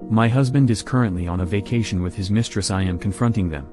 My husband is currently on a vacation with his mistress. I am confronting them.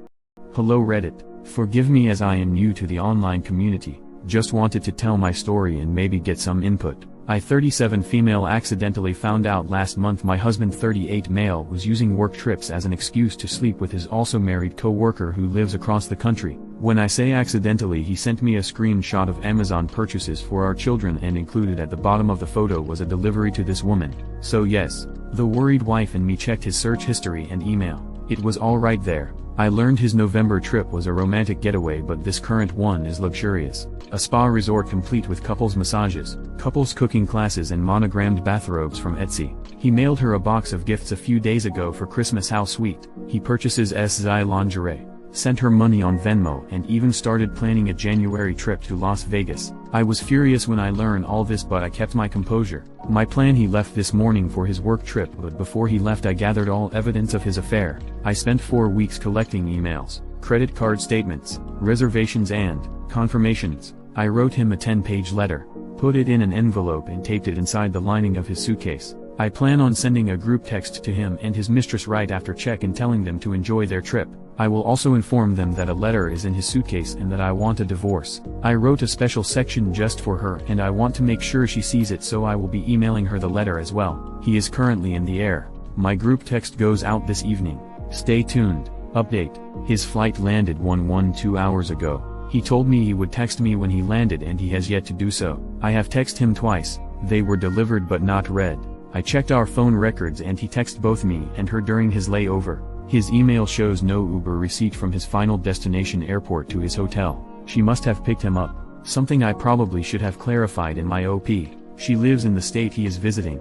Hello Reddit. Forgive me as I am new to the online community, just wanted to tell my story and maybe get some input. I 37 female accidentally found out last month my husband 38 male was using work trips as an excuse to sleep with his also married co-worker who lives across the country. When I say accidentally, he sent me a screenshot of Amazon purchases for our children and included at the bottom of the photo was a delivery to this woman. So yes, the worried wife and me checked his search history and email. It was all right there. I learned his November trip was a romantic getaway, but this current one is luxurious. A spa resort complete with couples massages, couples cooking classes and monogrammed bathrobes from Etsy. He mailed her a box of gifts a few days ago for Christmas. How sweet. He purchases SZI lingerie, sent her money on Venmo and even started planning a January trip to Las Vegas. I was furious when I learned all this, but I kept my composure. My plan: he left this morning for his work trip, but before he left I gathered all evidence of his affair. I spent 4 weeks collecting emails, credit card statements, reservations and confirmations. I wrote him a 10-page letter, put it in an envelope and taped it inside the lining of his suitcase. I plan on sending a group text to him and his mistress right after check-in telling them to enjoy their trip. I will also inform them that a letter is in his suitcase and that I want a divorce. I wrote a special section just for her and I want to make sure she sees it, so I will be emailing her the letter as well. He is currently in the air. My group text goes out this evening. Stay tuned. Update. His flight landed 2 hours ago. He told me he would text me when he landed and he has yet to do so. I have texted him twice. They were delivered but not read. I checked our phone records and he texted both me and her during his layover. His email shows no Uber receipt from his final destination airport to his hotel. She must have picked him up, something I probably should have clarified in my OP. She lives in the state he is visiting,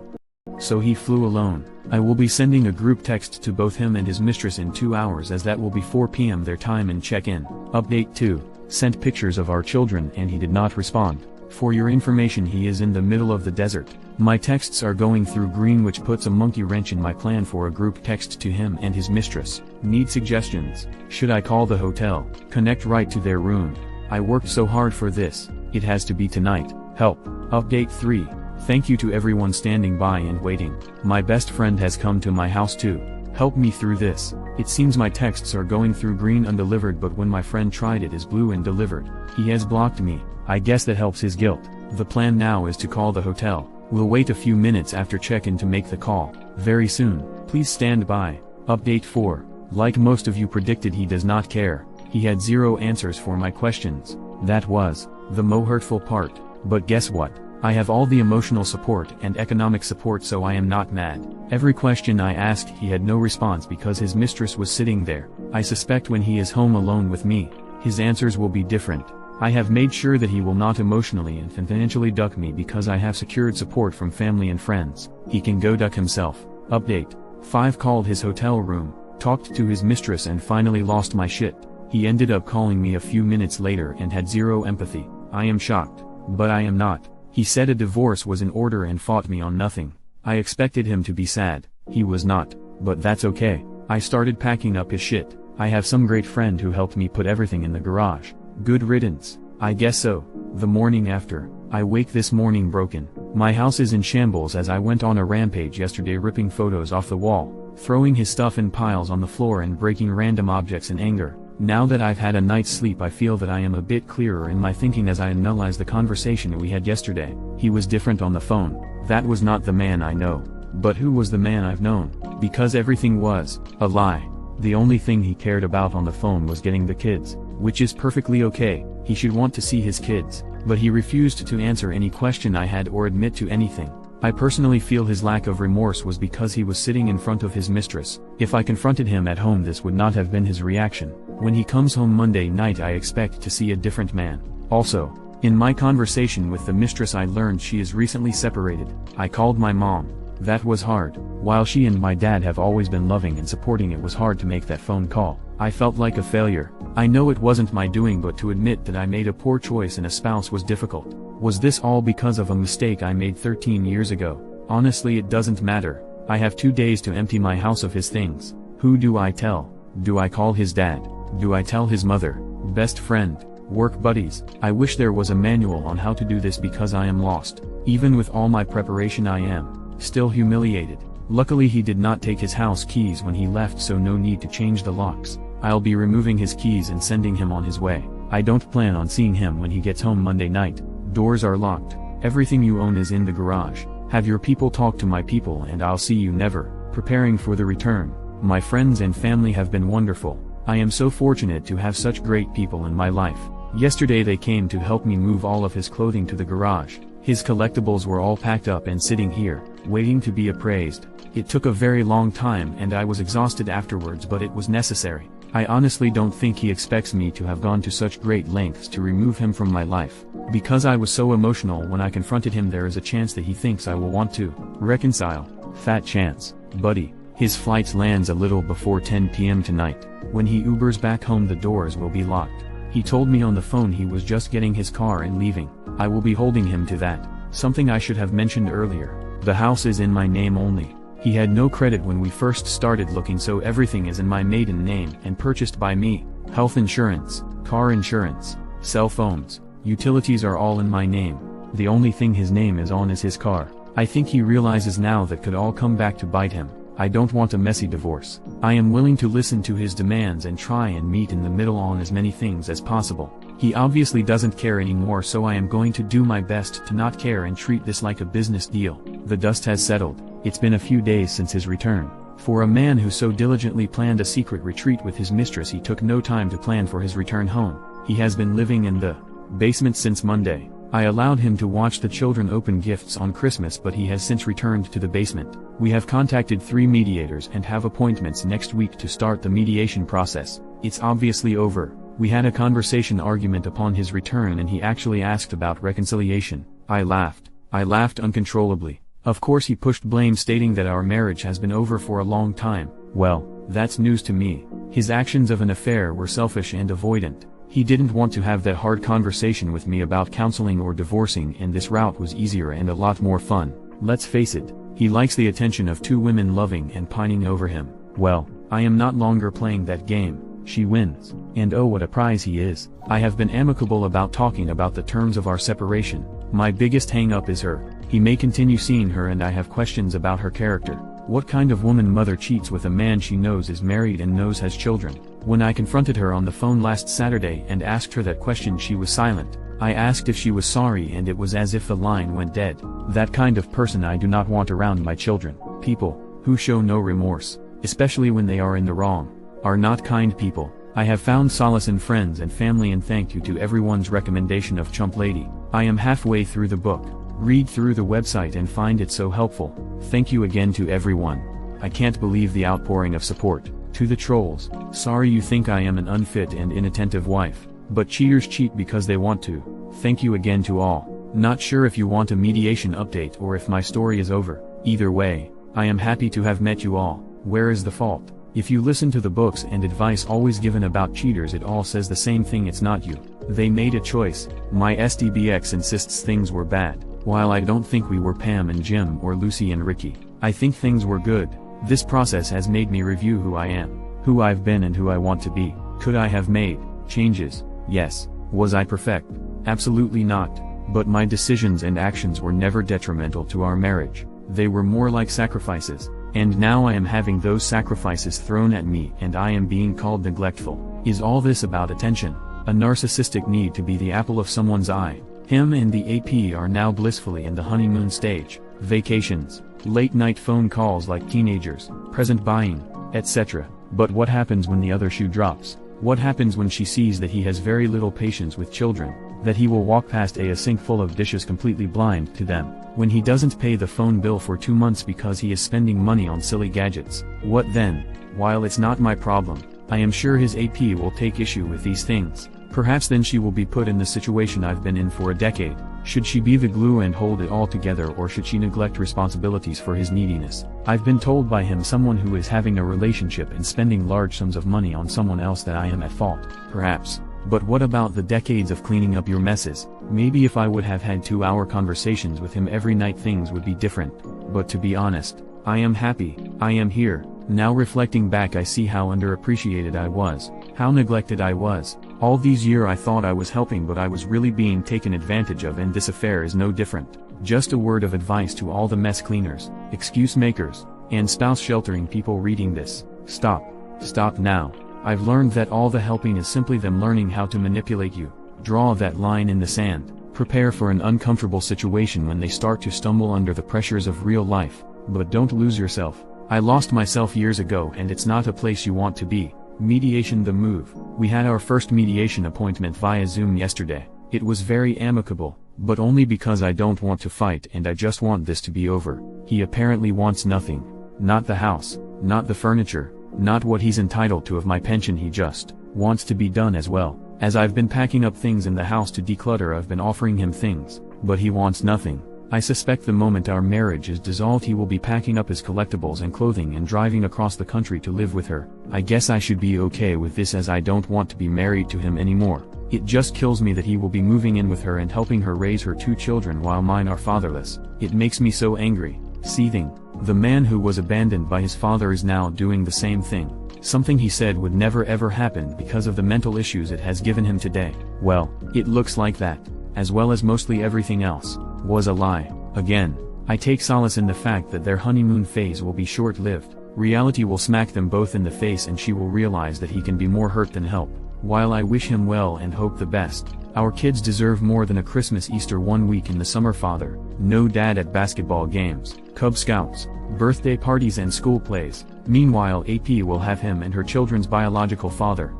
so he flew alone. I will be sending a group text to both him and his mistress in 2 hours, as that will be 4 p.m. their time and check-in. Update 2. Sent pictures of our children and he did not respond. For your information, he is in the middle of the desert. My texts are going through green, which puts a monkey wrench in my plan for a group text to him and his mistress. Need suggestions? Should I call the hotel, connect right to their room? I worked so hard for this. It has to be tonight. Help. Update 3. Thank you to everyone standing by and waiting. My best friend has come to my house to help me through this. It seems my texts are going through green undelivered, but when my friend tried it is blue and delivered. He has blocked me. I guess that helps his guilt. The plan now is to call the hotel. We'll wait a few minutes after check-in to make the call. Very soon. Please stand by. Update 4. Like most of you predicted, he does not care. He had 0 answers for my questions. That was the most hurtful part. But guess what? I have all the emotional support and economic support, so I am not mad. Every question I asked he had no response because his mistress was sitting there. I suspect when he is home alone with me, his answers will be different. I have made sure that he will not emotionally and financially duck me because I have secured support from family and friends. He can go duck himself. Update 5. Called his hotel room, talked to his mistress and finally lost my shit. He ended up calling me a few minutes later and had 0 empathy. I am shocked. But I am not. He said a divorce was in order and fought me on nothing. I expected him to be sad. He was not. But that's okay. I started packing up his shit. I have some great friend who helped me put everything in the garage. Good riddance. I guess so. The morning after, I wake this morning broken. My house is in shambles as I went on a rampage yesterday, ripping photos off the wall, throwing his stuff in piles on the floor and breaking random objects in anger. Now that I've had a night's sleep, I feel that I am a bit clearer in my thinking as I analyze the conversation we had yesterday. He was different on the phone. That was not the man I know. But who was the man I've known? Because everything was a lie. The only thing he cared about on the phone was getting the kids, which is perfectly okay. He should want to see his kids, but he refused to answer any question I had or admit to anything. I personally feel his lack of remorse was because he was sitting in front of his mistress. If I confronted him at home, this would not have been his reaction. When he comes home Monday night, I expect to see a different man. Also, in my conversation with the mistress, I learned she is recently separated. I called my mom. That was hard. While she and my dad have always been loving and supporting, it was hard to make that phone call. I felt like a failure. I know it wasn't my doing, but to admit that I made a poor choice in a spouse was difficult. Was this all because of a mistake I made 13 years ago? Honestly, it doesn't matter. I have 2 days to empty my house of his things. Who do I tell? Do I call his dad? Do I tell his mother, best friend, work buddies? I wish there was a manual on how to do this because I am lost. Even with all my preparation, I am still humiliated. Luckily he did not take his house keys when he left, so no need to change the locks. I'll be removing his keys and sending him on his way. I don't plan on seeing him when he gets home Monday night. Doors are locked. Everything you own is in the garage. Have your people talk to my people and I'll see you never. Preparing for the return. My friends and family have been wonderful. I am so fortunate to have such great people in my life. Yesterday they came to help me move all of his clothing to the garage. His collectibles were all packed up and sitting here, waiting to be appraised. It took a very long time and I was exhausted afterwards, but it was necessary. I honestly don't think he expects me to have gone to such great lengths to remove him from my life. Because I was so emotional when I confronted him, there is a chance that he thinks I will want to reconcile. Fat chance, buddy. His flight lands a little before 10 p.m. tonight. When he Ubers back home the doors will be locked. He told me on the phone he was just getting his car and leaving. I will be holding him to that. Something I should have mentioned earlier. The house is in my name only. He had no credit when we first started looking, so everything is in my maiden name and purchased by me. Health insurance, car insurance, cell phones, utilities are all in my name. The only thing his name is on is his car. I think he realizes now that could all come back to bite him. I don't want a messy divorce. I am willing to listen to his demands and try and meet in the middle on as many things as possible. He obviously doesn't care anymore, so I am going to do my best to not care and treat this like a business deal. The dust has settled. It's been a few days since his return. For a man who so diligently planned a secret retreat with his mistress, he took no time to plan for his return home. He has been living in the basement since Monday. I allowed him to watch the children open gifts on Christmas, but he has since returned to the basement. We have contacted 3 mediators and have appointments next week to start the mediation process. It's obviously over. We had a conversation argument upon his return and he actually asked about reconciliation. I laughed. I laughed uncontrollably. Of course he pushed blame, stating that our marriage has been over for a long time. Well, that's news to me. His actions of an affair were selfish and avoidant. He didn't want to have that hard conversation with me about counseling or divorcing, and this route was easier and a lot more fun. Let's face it, he likes the attention of 2 women loving and pining over him. Well, I am not longer playing that game. She wins. And oh, what a prize he is. I have been amicable about talking about the terms of our separation. My biggest hang-up is her. He may continue seeing her and I have questions about her character. What kind of woman mother cheats with a man she knows is married and knows has children? When I confronted her on the phone last Saturday and asked her that question, she was silent. I asked if she was sorry and it was as if the line went dead. That kind of person I do not want around my children. People who show no remorse, especially when they are in the wrong, are not kind people. I have found solace in friends and family, and thank you to everyone's recommendation of Chump Lady. I am halfway through the book. Read through the website and find it so helpful. Thank you again to everyone. I can't believe the outpouring of support. To the trolls, sorry you think I am an unfit and inattentive wife, but cheaters cheat because they want to. Thank you again to all. Not sure if you want a mediation update or if my story is over. Either way, I am happy to have met you all. Where is the fault? If you listen to the books and advice always given about cheaters, it all says the same thing: it's not you. They made a choice. My SDBX insists things were bad. While I don't think we were Pam and Jim or Lucy and Ricky, I think things were good. This process has made me review who I am, who I've been and who I want to be. Could I have made changes? Yes. Was I perfect? Absolutely not. But my decisions and actions were never detrimental to our marriage. They were more like sacrifices. And now I am having those sacrifices thrown at me and I am being called neglectful. Is all this about attention? A narcissistic need to be the apple of someone's eye? Him and the AP are now blissfully in the honeymoon stage. Vacations, late night phone calls like teenagers, present buying, etc. But what happens when the other shoe drops? What happens when she sees that he has very little patience with children, that he will walk past a sink full of dishes completely blind to them, when he doesn't pay the phone bill for 2 months because he is spending money on silly gadgets? What then? While it's not my problem, I am sure his AP will take issue with these things. Perhaps then she will be put in the situation I've been in for a decade. Should she be the glue and hold it all together, or should she neglect responsibilities for his neediness? I've been told by him, someone who is having a relationship and spending large sums of money on someone else, that I am at fault. Perhaps. But what about the decades of cleaning up your messes? Maybe if I would have had 2-hour conversations with him every night, things would be different. But to be honest, I am happy. I am here. Now reflecting back, I see how underappreciated I was, how neglected I was. All these years I thought I was helping, but I was really being taken advantage of, and this affair is no different. Just a word of advice to all the mess cleaners, excuse makers, And spouse sheltering people reading this, stop. Stop now. I've learned that all the helping is simply them learning how to manipulate you. Draw that line in the sand. Prepare for an uncomfortable situation when they start to stumble under the pressures of real life, but don't lose yourself. I lost myself years ago and it's not a place you want to be. Mediation the move. We had our first mediation appointment via Zoom yesterday. It was very amicable, but only because I don't want to fight and I just want this to be over. He apparently wants nothing. Not the house, not the furniture, not what he's entitled to of my pension, he just wants to be done as well. As I've been packing up things in the house to declutter, I've been offering him things, but he wants nothing. I suspect the moment our marriage is dissolved he will be packing up his collectibles and clothing and driving across the country to live with her. I guess I should be okay with this as I don't want to be married to him anymore. It just kills me that he will be moving in with her and helping her raise her 2 children while mine are fatherless. It makes me so angry, seething. The man who was abandoned by his father is now doing the same thing. Something he said would never ever happen because of the mental issues it has given him today. Well, it looks like that, as well as mostly everything else, was a lie. Again, I take solace in the fact that their honeymoon phase will be short-lived. Reality will smack them both in the face and she will realize that he can be more hurt than help. While I wish him well and hope the best, our kids deserve more than a Christmas Easter 1 week in the summer father, no dad at basketball games, Cub Scouts, birthday parties and school plays. Meanwhile AP will have him and her children's biological father.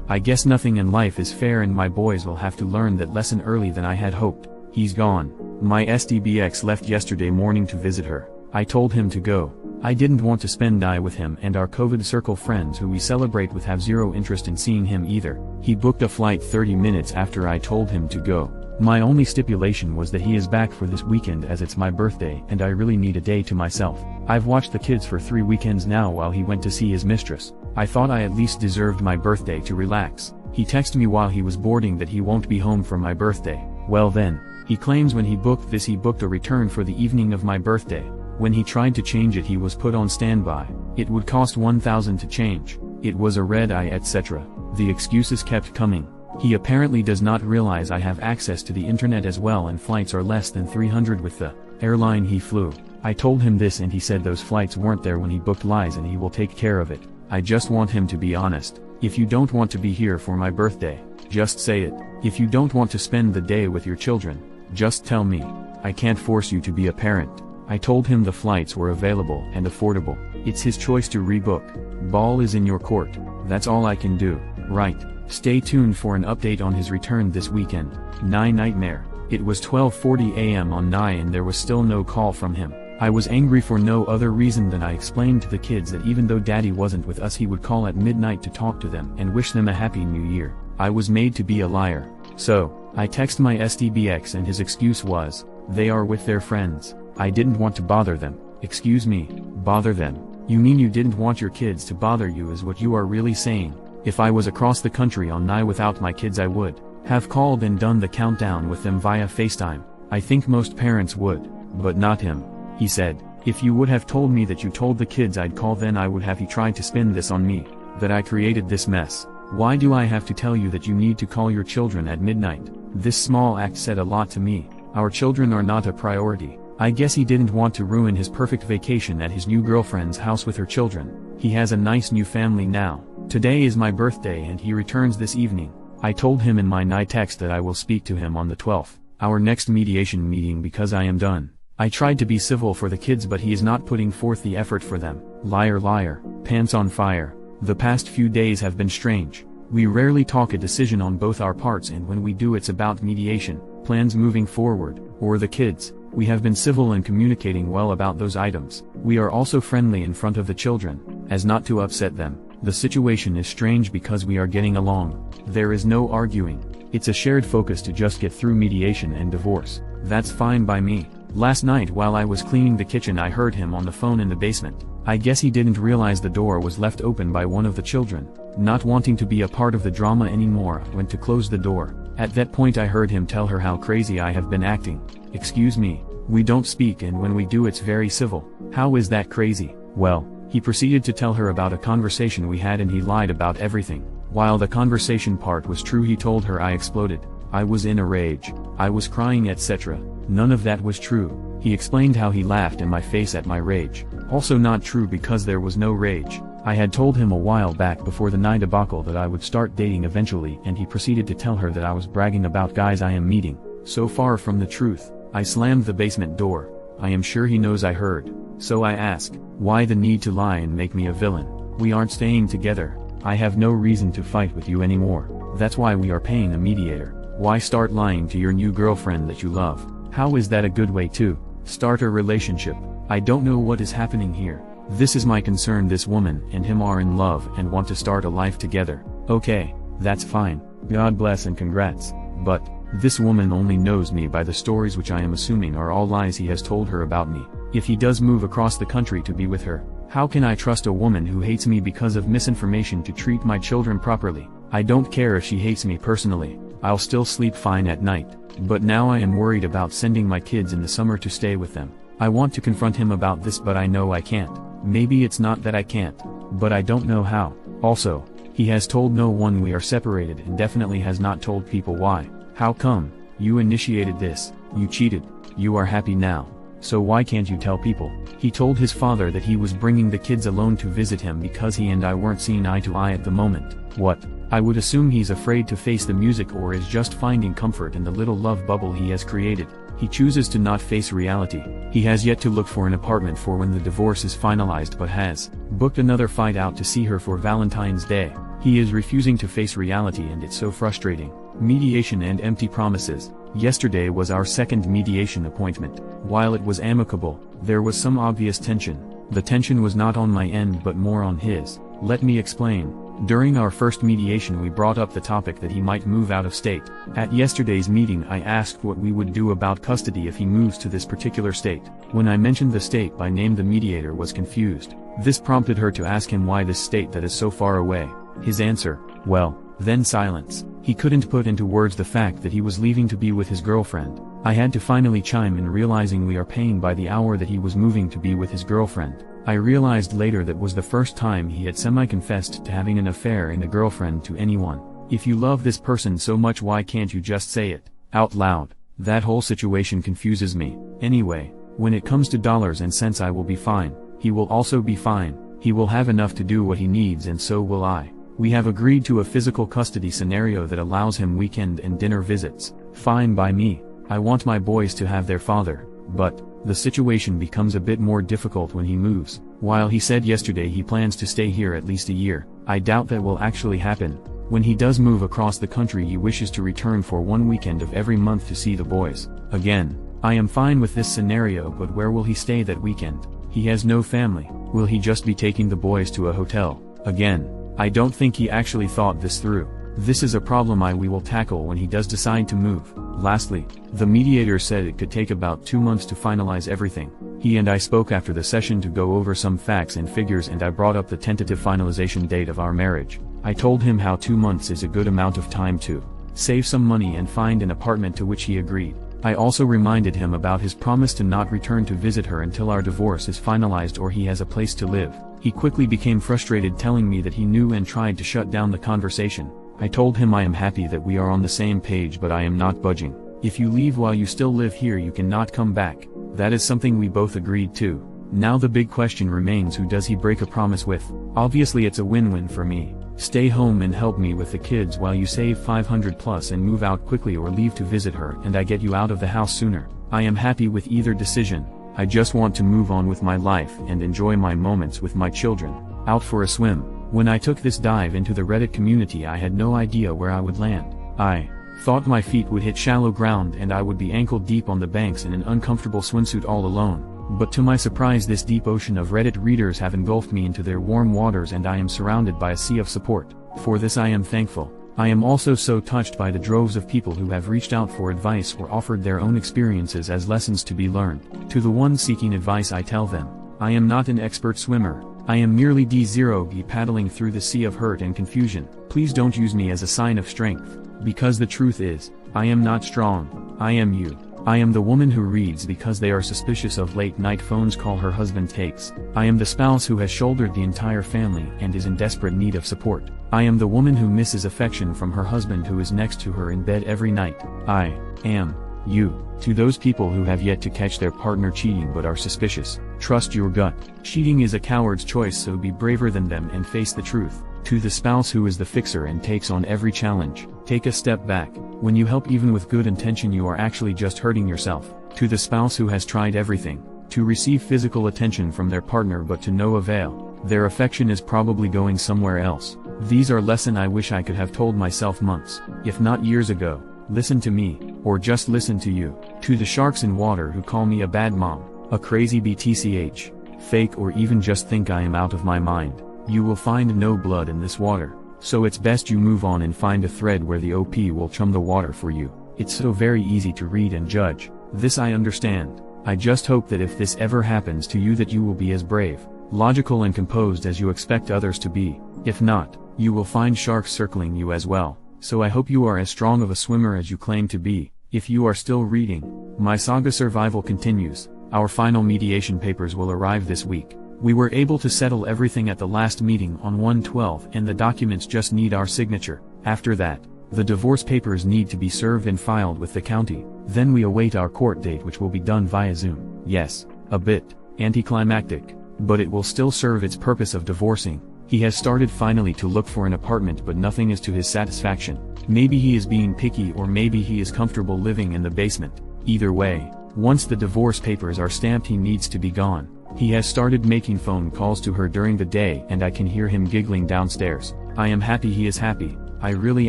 I guess nothing in life is fair and my boys will have to learn that lesson early than I had hoped. He's gone. My SDBX left yesterday morning to visit her. I told him to go. I didn't want to spend die with him, and our COVID circle friends who we celebrate with have zero interest in seeing him either. He booked a flight 30 minutes after I told him to go. My only stipulation was that he is back for this weekend as it's my birthday and I really need a day to myself. I've watched the kids for 3 weekends now while he went to see his mistress. I thought I at least deserved my birthday to relax. He texted me while he was boarding that he won't be home for my birthday. Well then, he claims when he booked this he booked a return for the evening of my birthday. When he tried to change it he was put on standby. It would cost $1,000 to change. It was a red eye etc. The excuses kept coming. He apparently does not realize I have access to the internet as well and flights are less than $300 with the airline he flew. I told him this and he said those flights weren't there when he booked lies and he will take care of it. I just want him to be honest. If you don't want to be here for my birthday, just say it. If you don't want to spend the day with your children, just tell me. I can't force you to be a parent. I told him the flights were available and affordable. It's his choice to rebook. Ball is in your court. That's all I can do. Right. Stay tuned for an update on his return this weekend. Nightmare. It was 12:40 a.m. on and there was still no call from him. I was angry for no other reason than I explained to the kids that even though daddy wasn't with us he would call at midnight to talk to them and wish them a happy new year. I was made to be a liar. So, I text my SDBX and his excuse was, they are with their friends. I didn't want to bother them. Excuse me, bother them? You mean you didn't want your kids to bother you is what you are really saying? If I was across the country on without my kids I would have called and done the countdown with them via FaceTime. I think most parents would, but not him. He said, if you would have told me that you told the kids I'd call then I would have. He tried to spin this on me, that I created this mess. Why do I have to tell you that you need to call your children at midnight? This small act said a lot to me. Our children are not a priority. I guess he didn't want to ruin his perfect vacation at his new girlfriend's house with her children. He has a nice new family now. Today is my birthday and he returns this evening. I told him in my night text that I will speak to him on the 12th, our next mediation meeting because I am done. I tried to be civil for the kids but he is not putting forth the effort for them. Liar liar, pants on fire. The past few days have been strange. We rarely talk a decision on both our parts and when we do it's about mediation, plans moving forward, or the kids. We have been civil and communicating well about those items. We are also friendly in front of the children, as not to upset them. The situation is strange because we are getting along. There is no arguing. It's a shared focus to just get through mediation and divorce. That's fine by me. Last night while I was cleaning the kitchen I heard him on the phone in the basement. I guess he didn't realize the door was left open by one of the children. Not wanting to be a part of the drama anymore, went to close the door. At that point I heard him tell her how crazy I have been acting. Excuse me, we don't speak and when we do it's very civil. How is that crazy? Well, he proceeded to tell her about a conversation we had and he lied about everything. While the conversation part was true he told her I exploded. I was in a rage. I was crying, etc. None of that was true. He explained how he laughed in my face at my rage. Also not true because there was no rage. I had told him a while back before the night debacle that I would start dating eventually, and he proceeded to tell her that I was bragging about guys I am meeting. So far from the truth. I slammed the basement door. I am sure he knows I heard. So I ask, why the need to lie and make me a villain? We aren't staying together. I have no reason to fight with you anymore. That's why we are paying a mediator. Why start lying to your new girlfriend that you love? How is that a good way to start a relationship? I don't know what is happening here. This is my concern. This woman and him are in love and want to start a life together. Okay, that's fine. God bless and congrats. But this woman only knows me by the stories which I am assuming are all lies he has told her about me. If he does move across the country to be with her, how can I trust a woman who hates me because of misinformation to treat my children properly? I don't care if she hates me personally. I'll still sleep fine at night. But now I am worried about sending my kids in the summer to stay with them. I want to confront him about this, but I know I can't. Maybe it's not that I can't, but I don't know how. Also, he has told no one we are separated and definitely has not told people why. How come? You initiated this. You cheated. You are happy now. So why can't you tell people? He told his father that he was bringing the kids alone to visit him because he and I weren't seeing eye to eye at the moment. What? I would assume he's afraid to face the music or is just finding comfort in the little love bubble he has created. He chooses to not face reality. He has yet to look for an apartment for when the divorce is finalized, but has booked another flight out to see her for Valentine's Day. He is refusing to face reality and it's so frustrating. Mediation and empty promises. Yesterday was our second mediation appointment. While it was amicable, there was some obvious tension. The tension was not on my end but more on his. Let me explain. During our first mediation we brought up the topic that he might move out of state. At yesterday's meeting I asked what we would do about custody if he moves to this particular state. When I mentioned the state by name, the mediator was confused. This prompted her to ask him why this state that is so far away. His answer, well, then silence. He couldn't put into words the fact that he was leaving to be with his girlfriend. I had to finally chime in, realizing we are paying by the hour that he was moving to be with his girlfriend. I realized later that was the first time he had semi-confessed to having an affair and a girlfriend to anyone. If you love this person so much, why can't you just say it out loud? That whole situation confuses me. Anyway, when it comes to dollars and cents I will be fine. He will also be fine. He will have enough to do what he needs and so will I. We have agreed to a physical custody scenario that allows him weekend and dinner visits. Fine by me. I want my boys to have their father, but the situation becomes a bit more difficult when he moves. While he said yesterday he plans to stay here at least a year, I doubt that will actually happen. When he does move across the country he wishes to return for one weekend of every month to see the boys. Again, I am fine with this scenario, but where will he stay that weekend? He has no family. Will he just be taking the boys to a hotel? Again, I don't think he actually thought this through. This is a problem we will tackle when he does decide to move. Lastly, the mediator said it could take about 2 months to finalize everything. He and I spoke after the session to go over some facts and figures, and I brought up the tentative finalization date of our marriage. I told him how 2 months is a good amount of time to save some money and find an apartment, to which he agreed. I also reminded him about his promise to not return to visit her until our divorce is finalized or he has a place to live. He quickly became frustrated, telling me that he knew and tried to shut down the conversation. I told him I am happy that we are on the same page, but I am not budging. If you leave while you still live here you cannot come back. That is something we both agreed to. Now the big question remains, who does he break a promise with? Obviously it's a win-win for me. Stay home and help me with the kids while you save 500 plus and move out quickly, or leave to visit her and I get you out of the house sooner. I am happy with either decision. I just want to move on with my life and enjoy my moments with my children. Out for a swim. When I took this dive into the Reddit community I had no idea where I would land. I thought my feet would hit shallow ground and I would be ankle deep on the banks in an uncomfortable swimsuit all alone. But to my surprise this deep ocean of Reddit readers have engulfed me into their warm waters and I am surrounded by a sea of support. For this I am thankful. I am also so touched by the droves of people who have reached out for advice or offered their own experiences as lessons to be learned. To the ones seeking advice I tell them, I am not an expert swimmer. I am merely D0G paddling through the sea of hurt and confusion. Please don't use me as a sign of strength. Because the truth is, I am not strong. I am you. I am the woman who reads because they are suspicious of late-night phone calls her husband takes. I am the spouse who has shouldered the entire family and is in desperate need of support. I am the woman who misses affection from her husband who is next to her in bed every night. I am you. To those people who have yet to catch their partner cheating but are suspicious, trust your gut. Cheating is a coward's choice, so be braver than them and face the truth. To the spouse who is the fixer and takes on every challenge, take a step back. When you help even with good intention, you are actually just hurting yourself. To the spouse who has tried everything to receive physical attention from their partner but to no avail, their affection is probably going somewhere else. These are lessons I wish I could have told myself months, if not years ago. Listen to me, or just listen to you. To the sharks in water who call me a bad mom, a crazy BTCH, fake, or even just think I am out of my mind, you will find no blood in this water. So it's best you move on and find a thread where the OP will chum the water for you. It's so very easy to read and judge. This I understand. I just hope that if this ever happens to you that you will be as brave, logical and composed as you expect others to be. If not, you will find sharks circling you as well. So I hope you are as strong of a swimmer as you claim to be. If you are still reading, my saga survival continues. Our final mediation papers will arrive this week. We were able to settle everything at the last meeting on 1/12 and the documents just need our signature. After that, the divorce papers need to be served and filed with the county. Then we await our court date, which will be done via Zoom. Yes, a bit anticlimactic, but it will still serve its purpose of divorcing. He has started finally to look for an apartment, but nothing is to his satisfaction. Maybe he is being picky, or maybe he is comfortable living in the basement. Either way, once the divorce papers are stamped, he needs to be gone. He has started making phone calls to her during the day and I can hear him giggling downstairs. I am happy he is happy, I really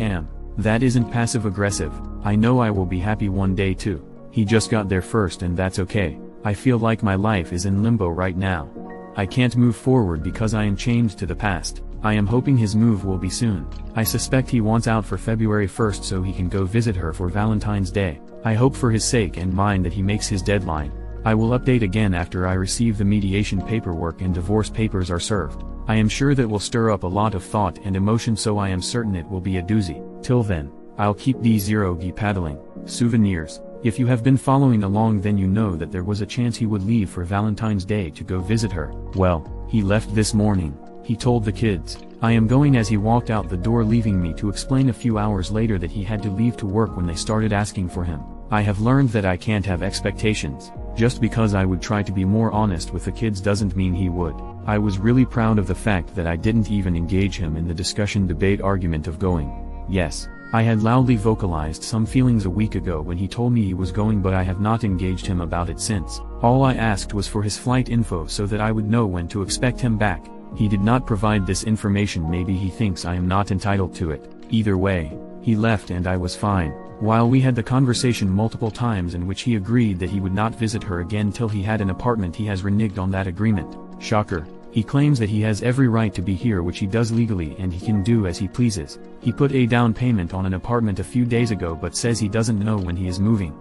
am. That isn't passive aggressive. I know I will be happy one day too. He just got there first and that's okay. I feel like my life is in limbo right now. I can't move forward because I am chained to the past. I am hoping his move will be soon. I suspect he wants out for February 1st so he can go visit her for Valentine's Day. I hope for his sake and mine that he makes his deadline. I will update again after I receive the mediation paperwork and divorce papers are served. I am sure that will stir up a lot of thought and emotion, so I am certain it will be a doozy. Till then, I'll keep D0G paddling. Souvenirs. If you have been following along, then you know that there was a chance he would leave for Valentine's Day to go visit her. Well, he left this morning. He told the kids, I am going, as he walked out the door, leaving me to explain a few hours later that he had to leave to work when they started asking for him. I have learned that I can't have expectations. Just because I would try to be more honest with the kids doesn't mean he would. I was really proud of the fact that I didn't even engage him in the discussion, debate, argument of going. Yes, I had loudly vocalized some feelings a week ago when he told me he was going, but I have not engaged him about it since. All I asked was for his flight info so that I would know when to expect him back. He did not provide this information. Maybe he thinks I am not entitled to it. Either way, he left and I was fine. While we had the conversation multiple times in which he agreed that he would not visit her again till he had an apartment, he has reneged on that agreement. Shocker. He claims that he has every right to be here, which he does legally, and he can do as he pleases. He put a down payment on an apartment a few days ago but says he doesn't know when he is moving.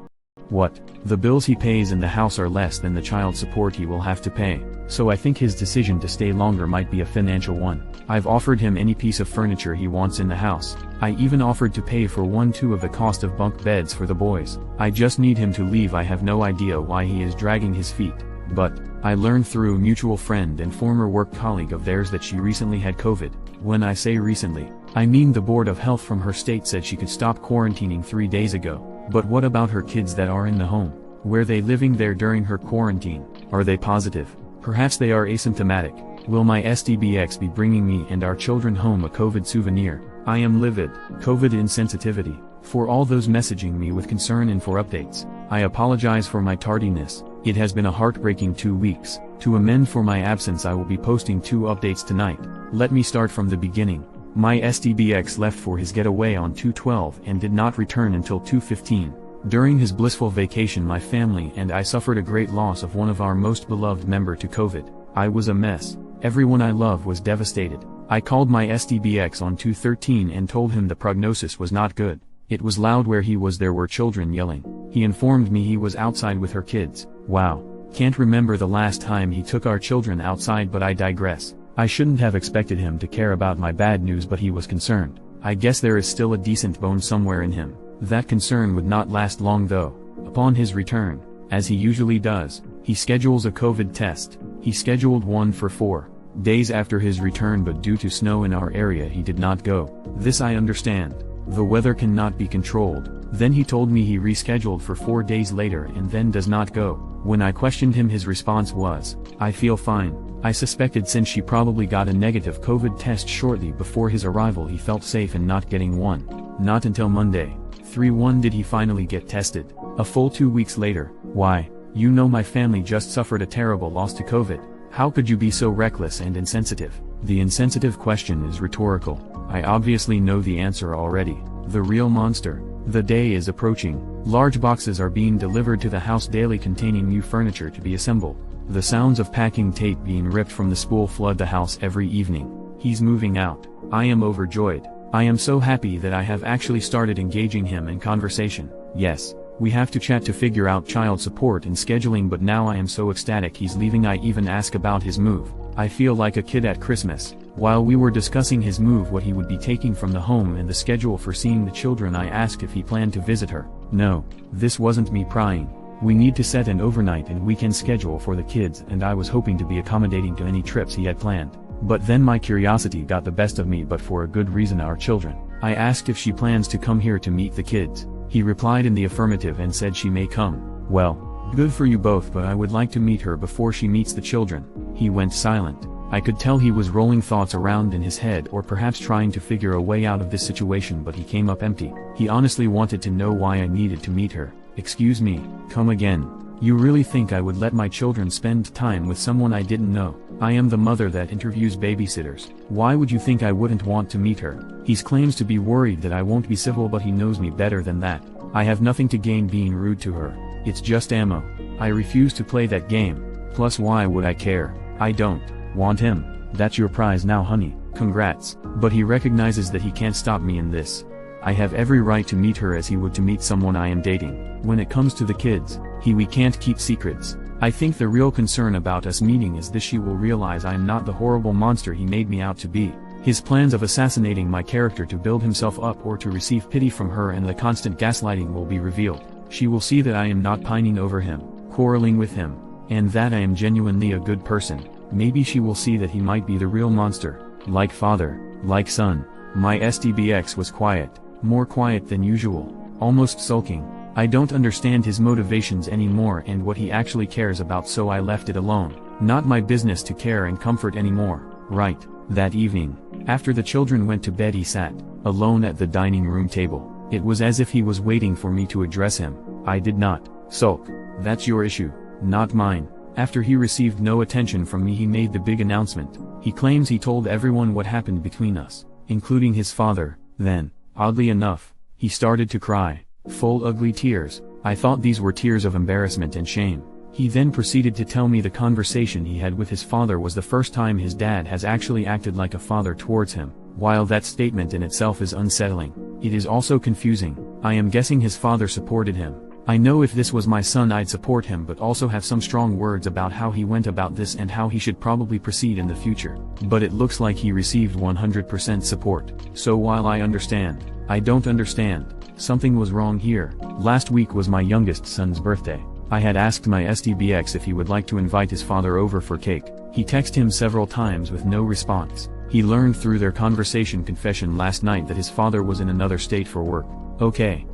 What? The bills he pays in the house are less than the child support he will have to pay, so I think his decision to stay longer might be a financial one. I've offered him any piece of furniture he wants in the house. I even offered to pay for 1/2 of the cost of bunk beds for the boys. I just need him to leave. I have no idea why he is dragging his feet. But I learned through a mutual friend and former work colleague of theirs that she recently had COVID. When I say recently, I mean the Board of Health from her state said she could stop quarantining 3 days ago. But what about her kids that are in the home? Were they living there during her quarantine? Are they positive? Perhaps they are asymptomatic. Will my SDBX be bringing me and our children home a COVID souvenir? I am livid. COVID insensitivity. For all those messaging me with concern and for updates, I apologize for my tardiness. It has been a heartbreaking 2 weeks. To amend for my absence, I will be posting 2 updates tonight. Let me start from the beginning. My SDBX left for his getaway on 2/12 and did not return until 2:15. During his blissful vacation, my family and I suffered a great loss of one of our most beloved member to COVID. I was a mess. Everyone I love was devastated. I called my SDBX on 2:13 and told him the prognosis was not good. It was loud where he was. There were children yelling. He informed me he was outside with her kids. Wow. Can't remember the last time he took our children outside, but I digress. I shouldn't have expected him to care about my bad news, but he was concerned. I guess there is still a decent bone somewhere in him. That concern would not last long though. Upon his return, as he usually does, he schedules a COVID test. He scheduled one for 4 days after his return, but due to snow in our area he did not go. This I understand. The weather cannot be controlled. Then he told me he rescheduled for 4 days later and then does not go. When I questioned him, his response was, "I feel fine." I suspected since she probably got a negative COVID test shortly before his arrival he felt safe in not getting one. Not until Monday, 3/1 did he finally get tested. A full 2 weeks later. Why? You know my family just suffered a terrible loss to COVID. How could you be so reckless and insensitive? The insensitive question is rhetorical. I obviously know the answer already. The real monster. The day is approaching. Large boxes are being delivered to the house daily containing new furniture to be assembled. The sounds of packing tape being ripped from the spool flood the house every evening. He's moving out. I am overjoyed. I am so happy that I have actually started engaging him in conversation. Yes, we have to chat to figure out child support and scheduling, but now I am so ecstatic he's leaving. I even ask about his move. I feel like a kid at Christmas. While we were discussing his move, what he would be taking from the home and the schedule for seeing the children, I asked if he planned to visit her. No, this wasn't me prying. We need to set an overnight and weekend schedule for the kids, and I was hoping to be accommodating to any trips he had planned. But then my curiosity got the best of me, but for a good reason: our children. I asked if she plans to come here to meet the kids. He replied in the affirmative and said she may come. Well, good for you both, but I would like to meet her before she meets the children. He went silent. I could tell he was rolling thoughts around in his head, or perhaps trying to figure a way out of this situation, but he came up empty. He honestly wanted to know why I needed to meet her. Excuse me, come again. You really think I would let my children spend time with someone I didn't know? I am the mother that interviews babysitters. Why would you think I wouldn't want to meet her? He claims to be worried that I won't be civil, but he knows me better than that. I have nothing to gain being rude to her. It's just ammo. I refuse to play that game. Plus, why would I care? I don't want him. That's your prize now, honey. Congrats. But he recognizes that he can't stop me in this. I have every right to meet her as he would to meet someone I am dating. When it comes to the kids, we can't keep secrets. I think the real concern about us meeting is this: she will realize I am not the horrible monster he made me out to be. His plans of assassinating my character to build himself up or to receive pity from her and the constant gaslighting will be revealed. She will see that I am not pining over him, quarreling with him, and that I am genuinely a good person. Maybe she will see that he might be the real monster. Like father, like son. My STBX was quiet, more quiet than usual, almost sulking. I don't understand his motivations anymore and what he actually cares about, so I left it alone. Not my business to care and comfort anymore, right? That evening, after the children went to bed, he sat alone at the dining room table. It was as if he was waiting for me to address him. I did not sulk. That's your issue, not mine. After he received no attention from me, he made the big announcement. He claims he told everyone what happened between us, including his father. Then, oddly enough, he started to cry, full ugly tears. I thought these were tears of embarrassment and shame. He then proceeded to tell me the conversation he had with his father was the first time his dad has actually acted like a father towards him. While that statement in itself is unsettling, it is also confusing. I am guessing his father supported him. I know if this was my son I'd support him, but also have some strong words about how he went about this and how he should probably proceed in the future. But it looks like he received 100% support. So while I understand, I don't understand. Something was wrong here. Last week was my youngest son's birthday. I had asked my STBX if he would like to invite his father over for cake. He texted him several times with no response. He learned through their conversation confession last night that his father was in another state for work. Okay.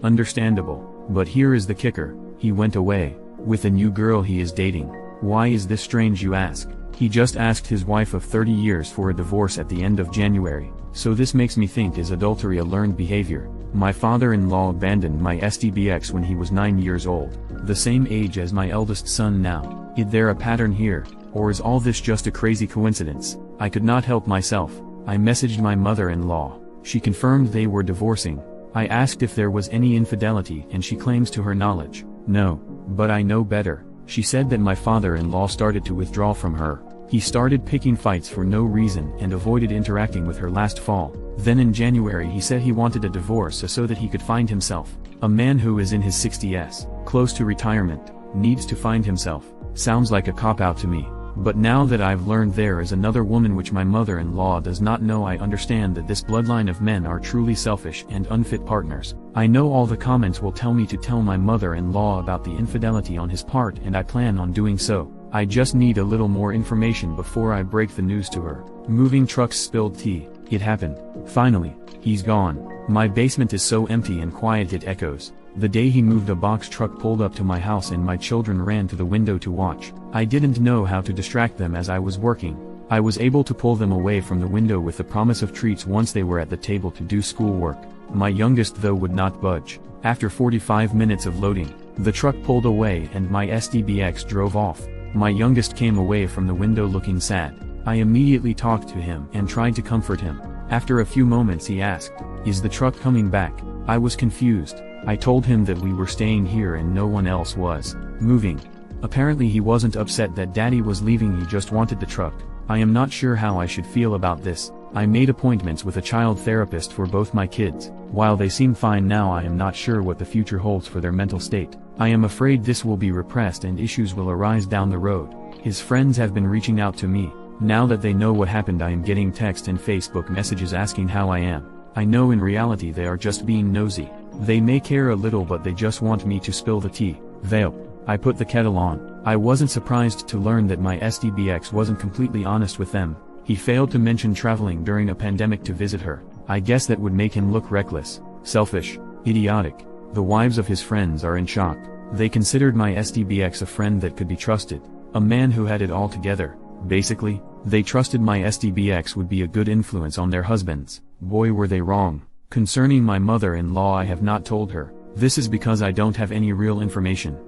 Understandable. But here is the kicker. He went away with a new girl he is dating. Why is this strange, you ask? He just asked his wife of 30 years for a divorce at the end of January. So this makes me think, is adultery a learned behavior? My father-in-law abandoned my STBX when he was 9 years old, the same age as my eldest son now. Is there a pattern here, or is all this just a crazy coincidence? I could not help myself. I messaged my mother-in-law. She confirmed they were divorcing. I asked if there was any infidelity and she claims to her knowledge, no, but I know better. She said that my father-in-law started to withdraw from her. He started picking fights for no reason and avoided interacting with her last fall. Then in January he said he wanted a divorce so that he could find himself. A man who is in his 60s, close to retirement, needs to find himself. Sounds like a cop-out to me. But now that I've learned there is another woman which my mother-in-law does not know, I understand that this bloodline of men are truly selfish and unfit partners. I know all the comments will tell me to tell my mother-in-law about the infidelity on his part, and I plan on doing so. I just need a little more information before I break the news to her. Moving trucks spilled tea. It happened. Finally, he's gone. My basement is so empty and quiet it echoes. The day he moved, a box truck pulled up to my house and my children ran to the window to watch. I didn't know how to distract them as I was working. I was able to pull them away from the window with the promise of treats once they were at the table to do schoolwork. My youngest though would not budge. After 45 minutes of loading, the truck pulled away and my SDBX drove off. My youngest came away from the window looking sad. I immediately talked to him and tried to comfort him. After a few moments he asked, "Is the truck coming back?" I was confused. I told him that we were staying here and no one else was moving. Apparently he wasn't upset that Daddy was leaving, he just wanted the truck. I am not sure how I should feel about this. I made appointments with a child therapist for both my kids. While they seem fine now, I am not sure what the future holds for their mental state. I am afraid this will be repressed and issues will arise down the road. His friends have been reaching out to me. Now that they know what happened, I am getting text and Facebook messages asking how I am. I know in reality they are just being nosy. They may care a little but they just want me to spill the tea. Veil. I put the kettle on. I wasn't surprised to learn that my SDBX wasn't completely honest with them. He failed to mention traveling during a pandemic to visit her. I guess that would make him look reckless, selfish, idiotic. The wives of his friends are in shock. They considered my SDBX a friend that could be trusted, a man who had it all together. Basically, they trusted my SDBX would be a good influence on their husbands. Boy, were they wrong. Concerning my mother-in-law, I have not told her. This is because I don't have any real information.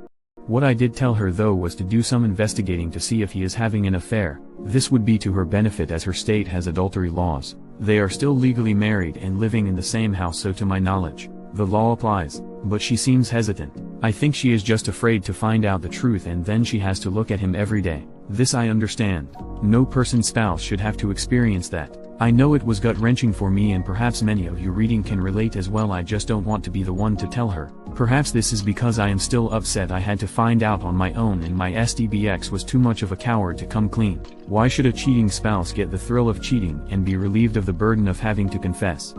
What I did tell her though was to do some investigating to see if he is having an affair. This would be to her benefit as her state has adultery laws. They are still legally married and living in the same house, so to my knowledge, the law applies. But she seems hesitant. I think she is just afraid to find out the truth and then she has to look at him every day. This I understand. No person's spouse should have to experience that. I know it was gut-wrenching for me and perhaps many of you reading can relate as well. I just don't want to be the one to tell her. Perhaps this is because I am still upset I had to find out on my own and my SDBX was too much of a coward to come clean. Why should a cheating spouse get the thrill of cheating and be relieved of the burden of having to confess?